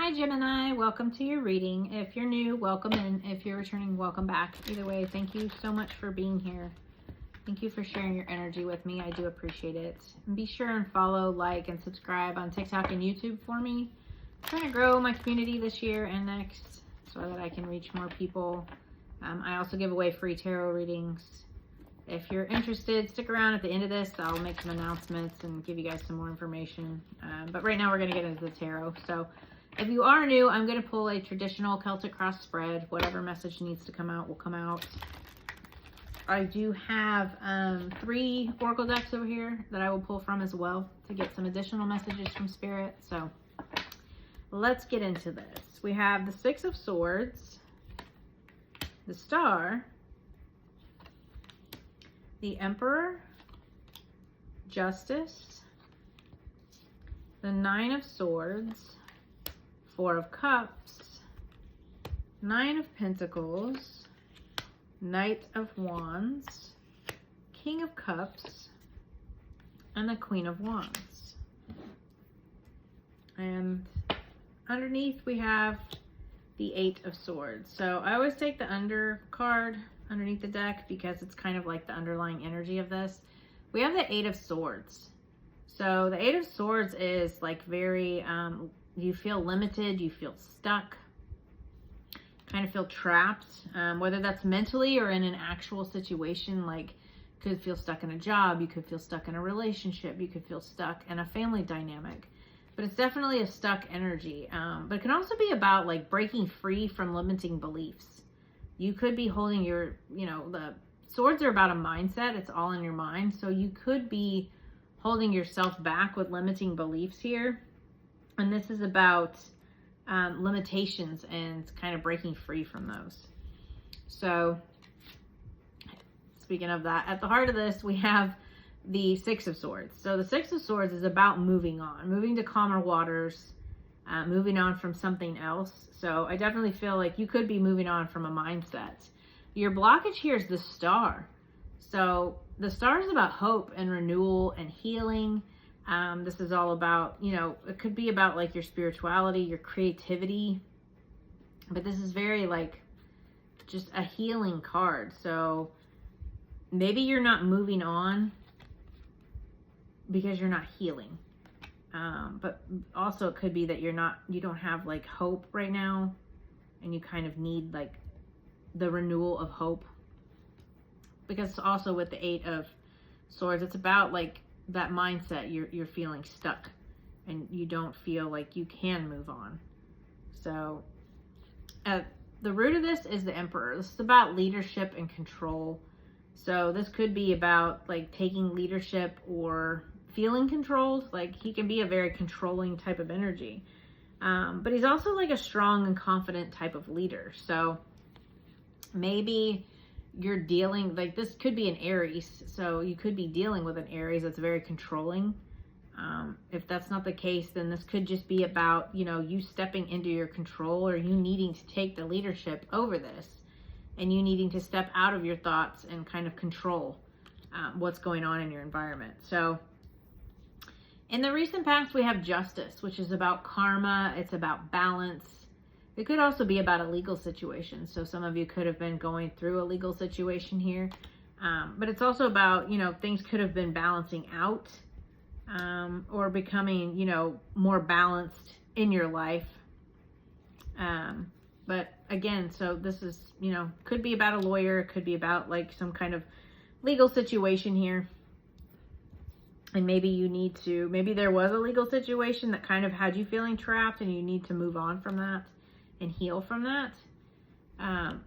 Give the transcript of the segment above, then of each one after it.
Hi Gemini, welcome to your reading. If you're new, welcome in. If you're returning, welcome back. Either way, thank you so much for being here. Thank you for sharing your energy with me. I do appreciate it. And be sure and follow, like, and subscribe on TikTok and YouTube for me. I'm trying to grow my community this year and next so that I can reach more people. I also give away free tarot readings. If you're interested, stick around at the end of this. I'll make some announcements and give you guys some more information. But right now we're going to get into the tarot. So if you are new, I'm going to pull a traditional Celtic cross spread. Whatever message needs to come out will come out. I do have 3 oracle decks over here that I will pull from as well to get some additional messages from Spirit. So let's get into this. We have the 6 of Swords, the Star, the Emperor, Justice, the 9 of Swords, 4 of Cups, 9 of Pentacles, Knight of Wands, King of Cups, and the Queen of Wands. And underneath we have the 8 of Swords. So I always take the under card underneath the deck because it's kind of like the underlying energy of this. We have the 8 of Swords. So the 8 of Swords is like very, you feel limited, you feel stuck, kind of feel trapped, whether that's mentally or in an actual situation. Like, you could feel stuck in a job, you could feel stuck in a relationship, you could feel stuck in a family dynamic. But it's definitely a stuck energy. But it can also be about like breaking free from limiting beliefs. You could be holding your, the swords are about a mindset. It's all in your mind. So you could be holding yourself back with limiting beliefs here. And this is about limitations and kind of breaking free from those. So speaking of that, at the heart of this, we have the 6 of Swords. So the 6 of Swords is about moving on, moving to calmer waters, moving on from something else. So I definitely feel like you could be moving on from a mindset. Your blockage here is the Star. So the Star is about hope and renewal and healing. This is all about, it could be about like your spirituality, your creativity, but this is very like just a healing card. So maybe you're not moving on because you're not healing. But also it could be that you don't have like hope right now and you kind of need like the renewal of hope, because also with the 8 of Swords, it's about like that mindset. You're feeling stuck and you don't feel like you can move on. So at the root of this is the Emperor. This is about leadership and control. So this could be about like taking leadership or feeling controlled. Like he can be a very controlling type of energy. But he's also like a strong and confident type of leader. So maybe you're dealing, like this could be an Aries. So you could be dealing with an Aries that's very controlling. If that's not the case, then this could just be about, you stepping into your control, or you needing to take the leadership over this, and you needing to step out of your thoughts and kind of control what's going on in your environment. So in the recent past, we have Justice, which is about karma. It's about balance. It could also be about a legal situation. So some of you could have been going through a legal situation here. But it's also about, things could have been balancing out or becoming, more balanced in your life. But again, so this is, could be about a lawyer. It could be about like some kind of legal situation here. And maybe there was a legal situation that kind of had you feeling trapped and you need to move on from that and heal from that.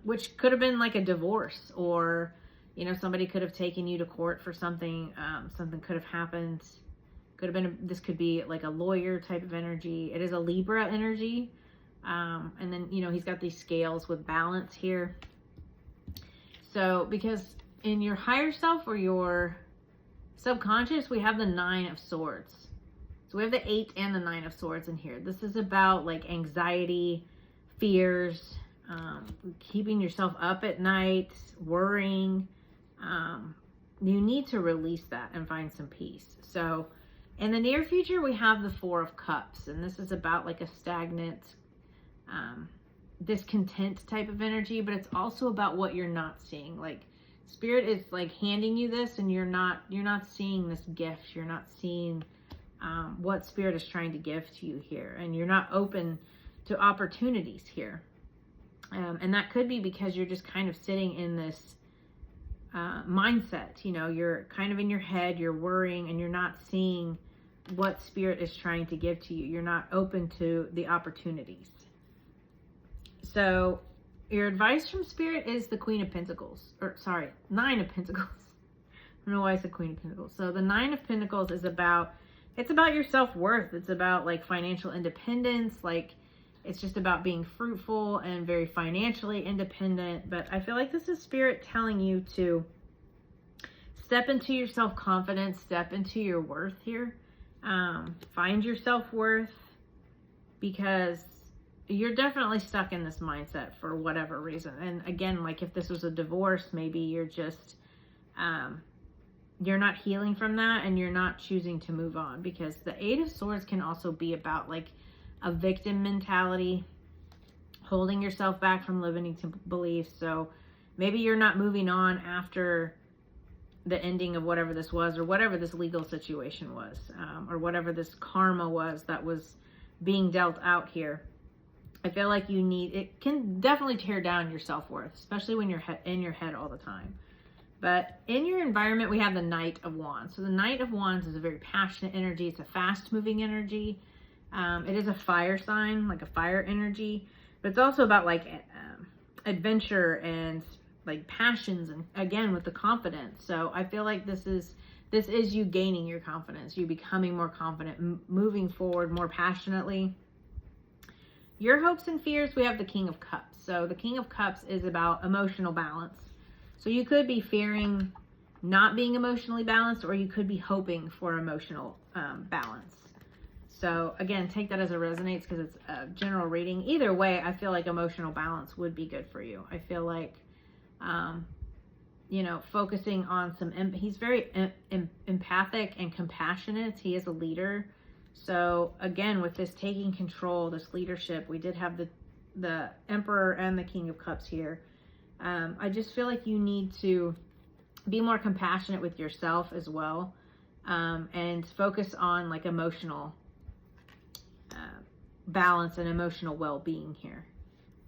Which could have been like a divorce, or, somebody could have taken you to court for something. Something could have happened. This could be like a lawyer type of energy. It is a Libra energy. And then, he's got these scales with balance here. So because in your higher self or your subconscious, we have the 9 of Swords. So we have the 8 and the 9 of Swords in here. This is about like anxiety, fears, keeping yourself up at night, worrying. You need to release that and find some peace. So in the near future, we have the 4 of Cups, and this is about like a stagnant discontent type of energy, but it's also about what you're not seeing. Like Spirit is like handing you this, and you're not seeing this gift. You're not seeing what Spirit is trying to give to you here, and you're not open to opportunities here. And that could be because you're just kind of sitting in this mindset. You know, you're kind of in your head, you're worrying, and you're not seeing what Spirit is trying to give to you. You're not open to the opportunities. So your advice from Spirit is the Queen of Pentacles, or sorry, Nine of Pentacles. I don't know why I said Queen of Pentacles. So the Nine of Pentacles is about, it's about your self-worth. It's about like financial independence. Like it's just about being fruitful and very financially independent. But I feel like this is Spirit telling you to step into your self-confidence, step into your worth here. Find your self-worth, because you're definitely stuck in this mindset for whatever reason. And again, like if this was a divorce, maybe you're just, you're not healing from that, and you're not choosing to move on, because the Eight of Swords can also be about like a victim mentality, holding yourself back from limiting beliefs. So maybe you're not moving on after the ending of whatever this was, or whatever this legal situation was, or whatever this karma was that was being dealt out here. I feel like it can definitely tear down your self-worth, especially when you're in your head all the time. But in your environment, we have the Knight of Wands. So the Knight of Wands is a very passionate energy. It's a fast-moving energy. It is a fire sign, like a fire energy. But it's also about like adventure and like passions, and again with the confidence. So I feel like this is you gaining your confidence, you becoming more confident, moving forward more passionately. Your hopes and fears, we have the King of Cups. So the King of Cups is about emotional balance. So you could be fearing not being emotionally balanced, or you could be hoping for emotional balance. So again, take that as it resonates, because it's a general reading. Either way, I feel like emotional balance would be good for you. I feel like, you know, focusing on he's very empathic and compassionate. He is a leader. So again, with this taking control, this leadership, we did have the Emperor and the King of Cups here. I just feel like you need to be more compassionate with yourself as well, and focus on like emotional balance and emotional well-being here,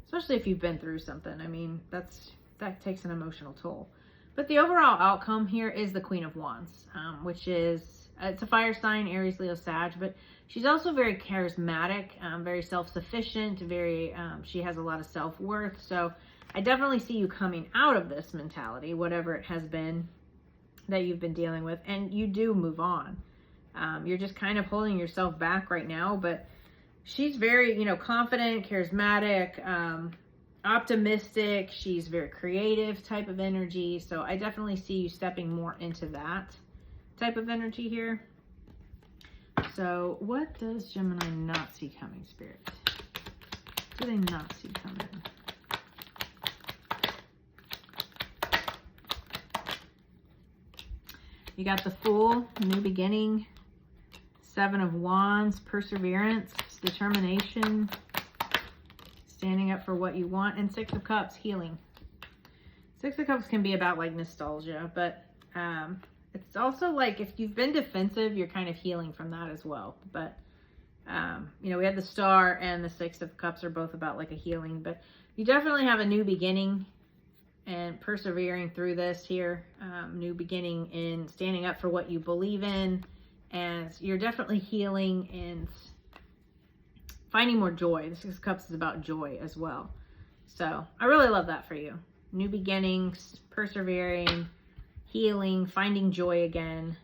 especially if you've been through something. I mean, that takes an emotional toll. But the overall outcome here is the Queen of Wands, which is, it's a fire sign, Aries, Leo, Sag, but she's also very charismatic, very self-sufficient, she has a lot of self-worth. So I definitely see you coming out of this mentality, whatever it has been that you've been dealing with, and you do move on. You're just kind of holding yourself back right now, but she's very, you know, confident, charismatic, optimistic. She's very creative type of energy. So I definitely see you stepping more into that type of energy here. So what does Gemini not see coming, Spirit? What do they not see coming? You got the Fool, new beginning, Seven of Wands, perseverance, determination, standing up for what you want, and Six of Cups, healing. Six of Cups can be about like nostalgia, but it's also like if you've been defensive, you're kind of healing from that as well. But you know, we had the Star and the Six of Cups are both about like a healing, but you definitely have a new beginning and persevering through this here. New beginning in standing up for what you believe in, and you're definitely healing and finding more joy. The Six of Cups is about joy as well. So I really love that for you. New beginnings, persevering, healing, finding joy again.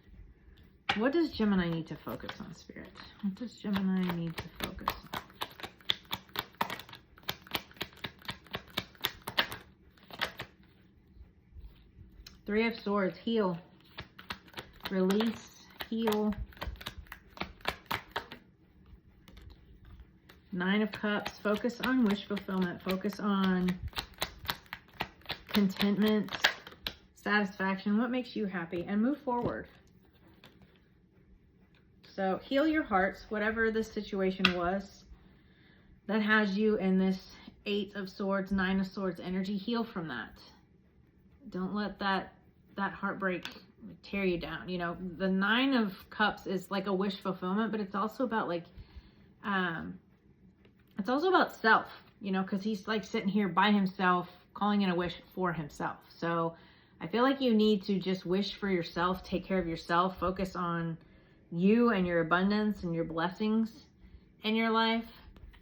What does Gemini need to focus on, Spirit? What does Gemini need to focus on? Three of Swords, heal, release, heal. Nine of Cups, focus on wish fulfillment, focus on contentment, satisfaction, what makes you happy, and move forward. So heal your hearts, whatever this situation was. that has you in this 8 of Swords, 9 of Swords energy. Heal from that. Don't let that heartbreak tear you down. You know, the 9 of Cups is like a wish fulfillment, but it's also about like, it's also about self, you know, because he's like sitting here by himself, calling in a wish for himself. So I feel like you need to just wish for yourself, take care of yourself, focus on you and your abundance and your blessings in your life,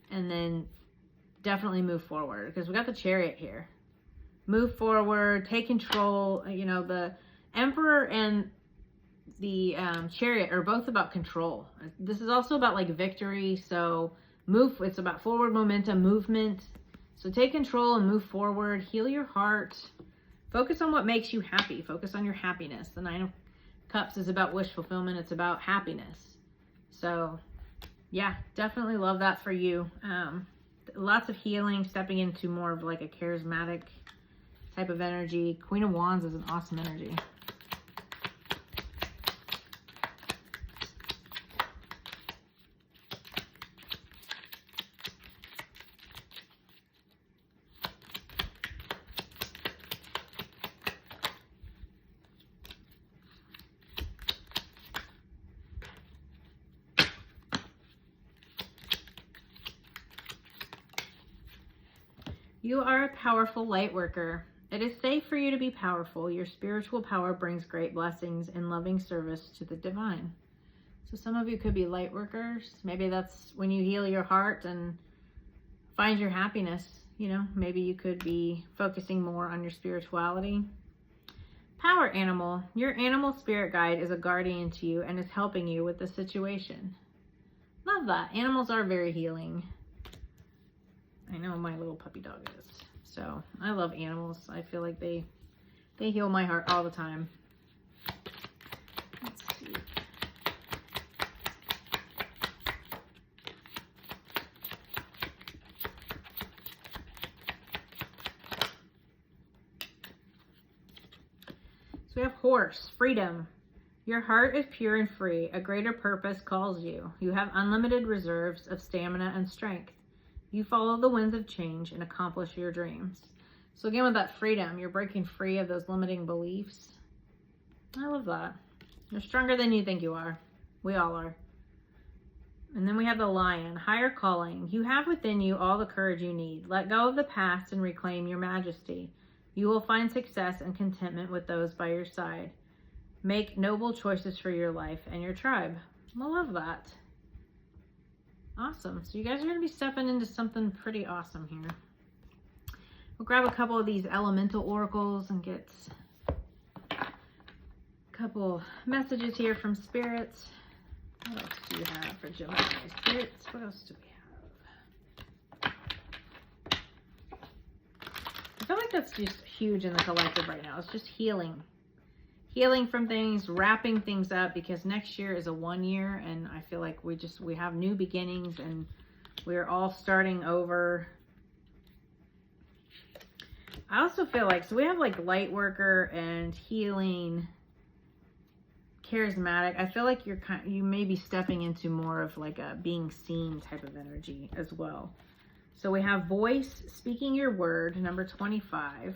and then definitely move forward, because we got the Chariot here. Move forward, take control. You know, the Emperor and the Chariot are both about control. This is also about like victory. So it's about forward momentum, movement. So take control and move forward. Heal your heart. Focus on what makes you happy. Focus on your happiness. The 9 of Cups is about wish fulfillment. It's about happiness. So yeah, definitely love that for you. Lots of healing, stepping into more of like a charismatic type of energy. Queen of Wands is an awesome energy. You are a powerful light worker. It is safe for you to be powerful. Your spiritual power brings great blessings and loving service to the divine. So some of you could be light workers. Maybe that's when you heal your heart and find your happiness. You know, maybe you could be focusing more on your spirituality. Power animal. Your animal spirit guide is a guardian to you and is helping you with the situation. Love that. Animals are very healing. I know my little puppy dog is. So I love animals. I feel like they heal my heart all the time. Let's see. So we have Horse, freedom. Your heart is pure and free. A greater purpose calls you. You have unlimited reserves of stamina and strength. You follow the winds of change and accomplish your dreams. So again, with that freedom, you're breaking free of those limiting beliefs. I love that. You're stronger than you think you are. We all are. And then we have the Lion, higher calling. You have within you all the courage you need. Let go of the past and reclaim your majesty. You will find success and contentment with those by your side. Make noble choices for your life and your tribe. I love that. Awesome. So you guys are going to be stepping into something pretty awesome here. We'll grab a couple of these elemental oracles and get a couple messages here from spirits. What else do you have for Gemini spirits? What else do we have? I feel like that's just huge in the collective right now. It's just healing. Healing from things, wrapping things up, because next year is a 1 year, and I feel like we have new beginnings and we're all starting over. I also feel like, so we have like light worker and healing, charismatic. I feel like you may be stepping into more of like a being seen type of energy as well. So we have voice, speaking your word, number 25.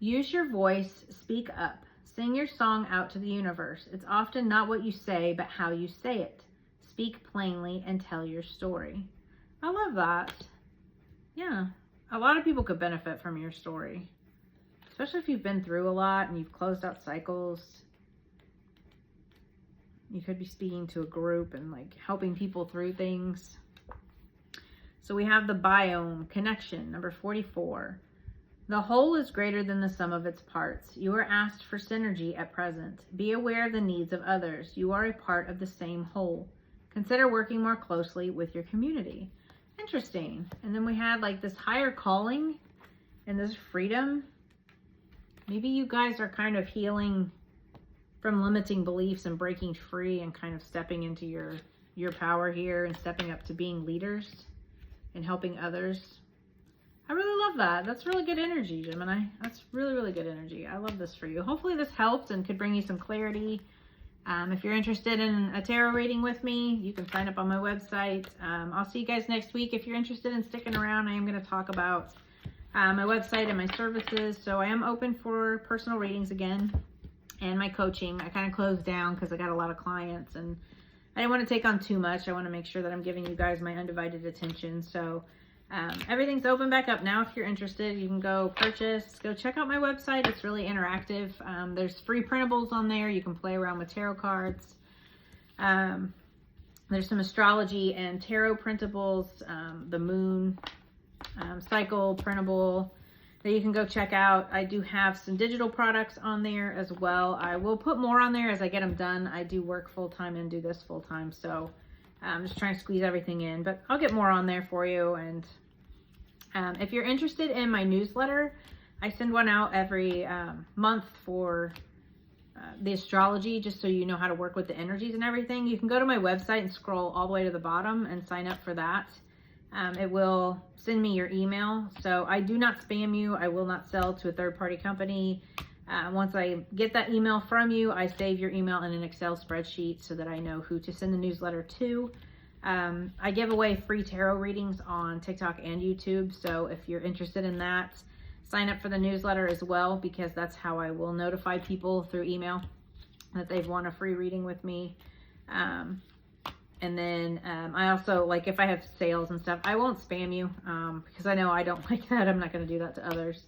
Use your voice, speak up, sing your song out to the universe. It's often not what you say, but how you say it. Speak plainly and tell your story. I love that. Yeah, a lot of people could benefit from your story, especially if you've been through a lot and you've closed out cycles. You could be speaking to a group and like helping people through things. So we have the biome, connection, number 44. The whole is greater than the sum of its parts. You are asked for synergy at present. Be aware of the needs of others. You are a part of the same whole. Consider working more closely with your community. Interesting. And then we had like this higher calling and this freedom. Maybe you guys are kind of healing from limiting beliefs and breaking free and kind of stepping into your power here and stepping up to being leaders and helping others. I really love that. That's really good energy, Gemini. That's really, really good energy. I love this for you. Hopefully this helped and could bring you some clarity. If you're interested in a tarot reading with me, you can sign up on my website. I'll see you guys next week. If you're interested in sticking around, I am going to talk about my website and my services. So I am open for personal readings again and my coaching. I kind of closed down because I got a lot of clients and I didn't want to take on too much. I want to make sure that I'm giving you guys my undivided attention. So everything's open back up now. If you're interested, you can go check out my website. It's really interactive. There's free printables on there. You can play around with tarot cards. There's some astrology and tarot printables, the moon cycle printable that you can go check out. I do have some digital products on there as well. I will put more on there as I get them done. I do work full-time and do this full-time, so I'm just trying to squeeze everything in, but I'll get more on there for you. And if you're interested in my newsletter, I send one out every month for the astrology, just so you know how to work with the energies and everything. You can go to my website and scroll all the way to the bottom and sign up for that. It will send me your email. So I do not spam you. I will not sell to a third-party company. Once I get that email from you, I save your email in an Excel spreadsheet so that I know who to send the newsletter to. I give away free tarot readings on TikTok and YouTube. So if you're interested in that, sign up for the newsletter as well, because that's how I will notify people through email that they've won a free reading with me. And then I also, like, if I have sales and stuff, I won't spam you because I know I don't like that. I'm not going to do that to others.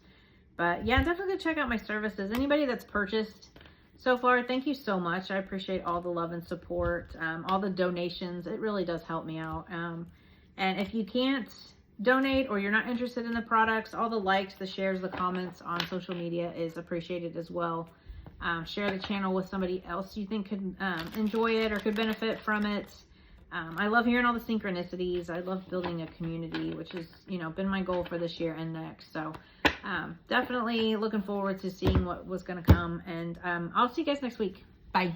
But yeah, definitely check out my services. Anybody that's purchased so far, thank you so much. I appreciate all the love and support, all the donations. It really does help me out. And if you can't donate or you're not interested in the products, all the likes, the shares, the comments on social media is appreciated as well. Share the channel with somebody else you think could enjoy it or could benefit from it. I love hearing all the synchronicities. I love building a community, which has, been my goal for this year and next. So definitely looking forward to seeing what was going to come. And I'll see you guys next week. Bye.